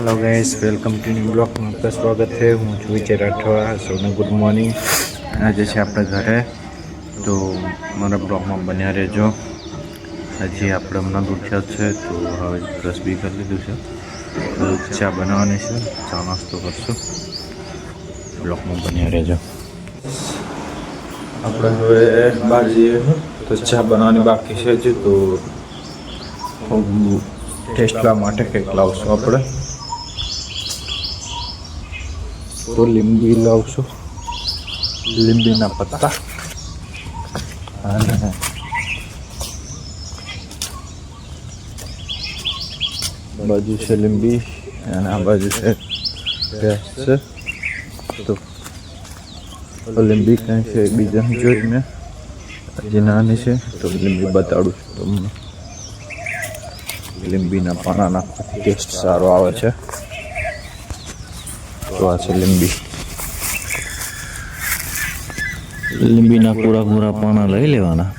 Hello guys, welcome to new blog में आपका स्वागत है। हूँ છું વિજય રાઠવા। સૌને ગુડ મોર્નિંગ। આજે છે આપણે ઘરે, તો મારા બ્લોગમાં બન્યા રહેજો। હજી આપણે હમણાં ઉઠ્યા છે, તો હવે બ્રશ બી કરી લીધું છે, તો ચા બનાવવાની છે, ચા નાસ્તો કરશું। બ્લોગમાં બન્યા રહેજો। આપણે હવે બહાર જઈએ તો ચા બનાવવાની બાકી છે હજી, તો ટેસ્ટ લાવવા માટે કંઈક લાવશું આપણે। तो લીંબી લાવશું, લીંબીના પત્તા અને બાજુ છે લીંબી અને આ બાજુ છે ભેંસ છે। તો લીંબી કાંઈ છે બીજા જોઈ મેં, હજી નાની છે, તો લીંબી બતાડું છું તમને। લીંબીના પાના નાખવાથી ટેસ્ટ સારો આવે છે। તો આ છે લીંબી। લીંબીના પૂરા પાના લઈ લેવાના,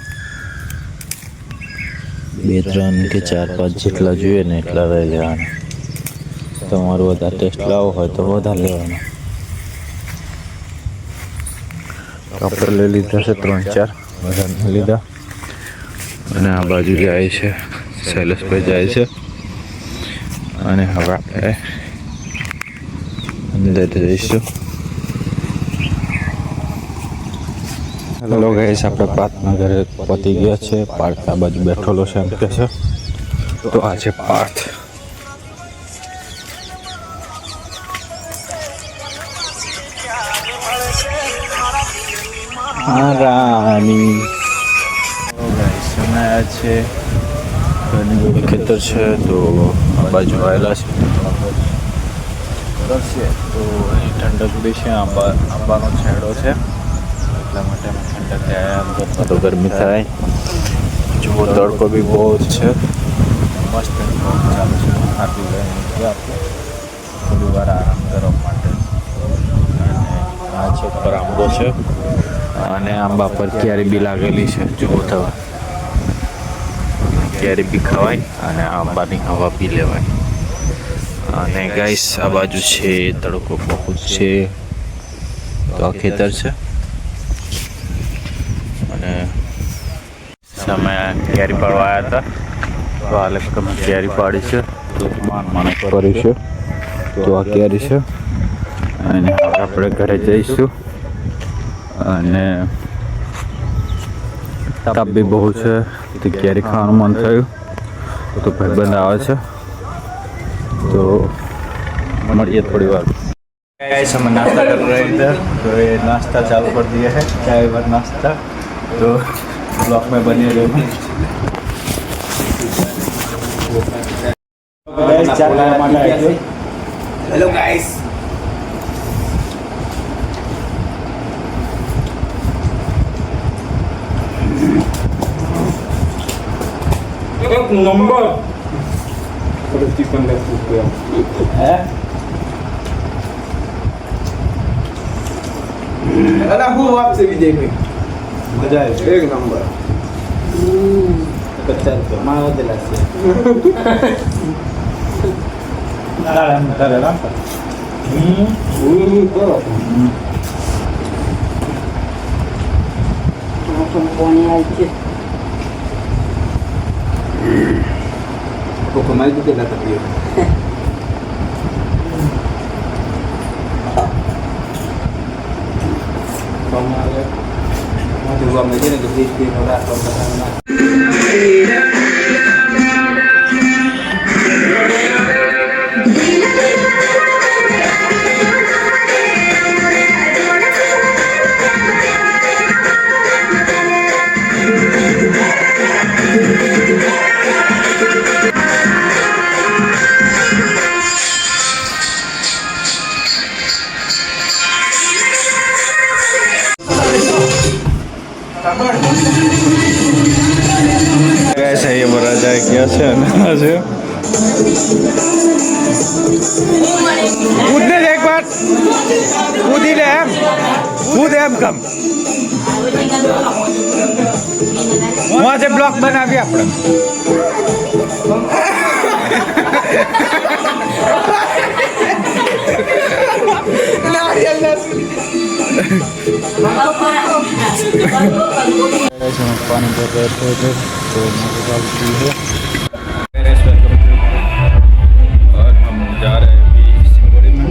2, 3 કે 4, 5 જેટલા જોઈએ ને એટલા લઈ લેવાના। તમારું વધારે ટેસ્ટ લાવો હોય તો વધારે લેવાના। આપણે લઈ લીધા છે 3-4 વધારે લીધા। અને આ બાજુ જાય છે શૈલેષભાઈ જાય છે, અને હવે આપણે અંદર જઈશું। હેલો ગાઈસ, આપણે પાર્થના ઘરે પહોંચી ગયા છે। પાર્થ આ બાજુ બેઠેલો છે એમ કે છે, તો આ છે પાર્થ। રાની સમય છે, ઘરની જોડે ખેતર છે, તો આ બાજુ આવેલા છે કરશે, તો અહીં ઠંડક બી છે, આંબાનો છેડો છે, એટલા માટે અમે ઠંડક આવ્યા। અંદર તો ગરમી થાય, જો તડકો બી બહુ જ છે, મસ્ત ચાલુ છે। આટલું લઈને નીકળ્યા આપણે થોડી વાર આરામ કરવા માટે। અને આ છે ઉપર આંબો છે, અને આંબા પર કેરી બી લાગેલી છે, જુઓ થવા કેરી બી ખવાય અને આંબાની હવા પી લેવાય। અને ગાઈસ આ બાજુ છે તડકો બહુ જ છે, તો આ ખેતર છે, અને સામે કેરી પાડવા આવ્યા હતા, તો આ લક્કમ કેરી પાડી છે, તો માન કરી છે, તો આ કેરી છે। અને હવે આપણે ઘરે જઈશું, અને તાપ બી બહુ છે, તો કેરી ખાવાનું મન થયું, તો ભાઈબંધ આવે છે, તો મળીએ થોડી વાર। गाइस हम नाश्ता कर रहे हैं इधर, तो ये नाश्ता चालू कर दिया है, चाय और नाश्ता, तो ब्लॉग में बने रहो। हेलो गाइस, एक नंबर चिकन लेग पीस है। अरे हूँ आपसे भी देखे मजा है, एक नंबर। 50 रुपये मारो दिला से kemarin juga datang dia. Kemarin mau dua meja nih di orang orang. कैसे ये भरा जाए क्या से से कूदने एक बार कूदी ले हम कूद हम कम वहाँ से ब्लॉक बना भी अपना पानी भर रहे थे इधर तो मोटर चालू है और हम जा रहे हैं अभी सिंगोड़ी में।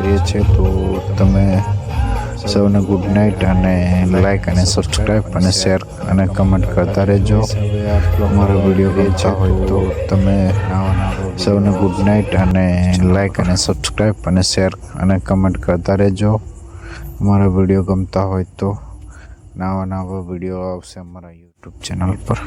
કરીએ છીએ. તો તમે સૌને ગુડ નાઇટ અને લાઈક અને સબસ્ક્રાઈબ અને શેર અને કમેન્ટ કરતા રહેજો. અમારો વિડીયો ગમતા હોય તો તમે સૌને ગુડ નાઇટ અને લાઈક અને સબસ્ક્રાઈબ અને શેર અને કમેન્ટ કરતા રહેજો. અમારા વિડીયો ગમતા હોય તો નવા વિડીયો આવશે અમારા યુટ્યુબ ચેનલ પર.